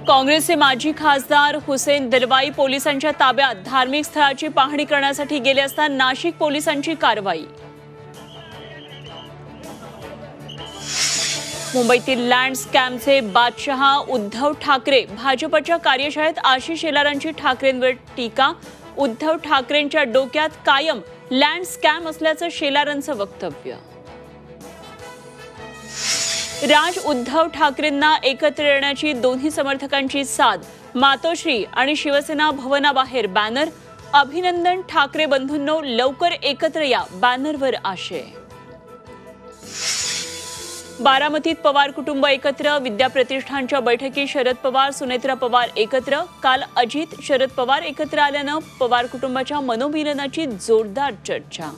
काँग्रेसचे माजी खासदार हुसेन दलवाई पोलिसांच्या ताब्यात धार्मिक स्थळाची पाहणी करण्यासाठी गेले असता नाशिक पोलिसांची कारवाई। मुंबईतील लँड स्कॅमचे बादशहा उद्धव ठाकरे भाजपच्या कार्यशाळेत आशिष शेलारांची ठाकरेंवर टीका। उद्धव ठाकरेंच्या डोक्यात कायम लँड स्कॅम असल्याचं शेलारांचं वक्तव्य। राज उद्धव ठाकरेंना एकत्र येण्याची दोन्ही समर्थकांची साध। मातोश्री आणि शिवसेना भवनाबाहेर बॅनर। अभिनंदन ठाकरे बंधूंनो, लवकर एकत्र या, बॅनरवर आशय। बारामतीत पवार कुटुंब एकत्र। विद्याप्रतिष्ठानच्या बैठकीत शरद पवार सुनेत्रा पवार एकत्र। काल अजित शरद पवार एकत्र आल्यानं पवार कुटुंबाच्या मनोमिलनाची जोरदार चर्चा।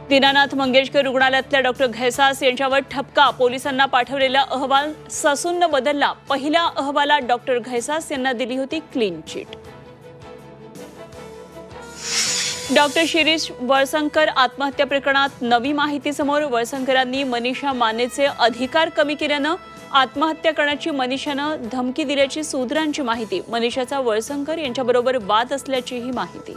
दीनानाथ मंगेशकर रुग्णालयातल्या डॉक्टर घैसास यांच्यावर ठपका। पोलिसांना पाठवलेला अहवाल ससून बदलला। पहिल्या अहवालात डॉक्टर घैसास यांना दिली होती clean chit. Doctor Shirish Walsankar आत्महत्या प्रकरणात नवी माहिती समोर। वळसंकरांनी मनीषा मानेचे अधिकार कमी केल्यानं आत्महत्या करण्याची मनीषानं धमकी दिल्याची सूत्रांची माहिती। मनीषाचा वळसंकर यांच्याबरोबर वाद असल्याचीही माहिती।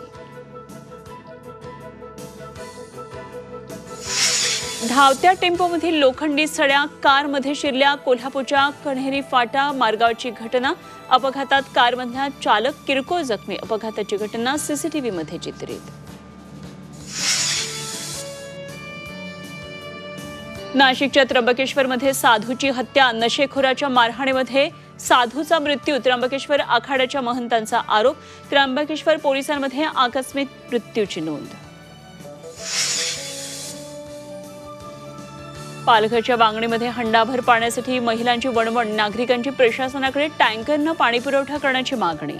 धावत्या टेम्पोमधील लोखंडी सळ्या कारमध्ये शिरल्या। कोल्हापूरच्या कण्हेरी फाटा मार्गावरची घटना। अपघातात कारमधला चालक किरकोळ जखमी। अपघाताची घटना सीसीटीव्हीमध्ये चित्रित। नाशिकच्या त्र्यंबकेश्वरमध्ये साधूची हत्या। नशेखोराच्या मारहाणीमध्ये साधूचा मृत्यू। त्र्यंबकेश्वर आखाड्याच्या महंतांचा आरोप। त्र्यंबकेश्वर पोलिसांमध्ये आकस्मिक मृत्यूची नोंद। पालघरच्या वांगणीमध्ये हंडाभर पाण्यासाठी महिलांची वणवण। नागरिकांची प्रशासनाकडे टँकरनं पाणीपुरवठा करण्याची मागणी।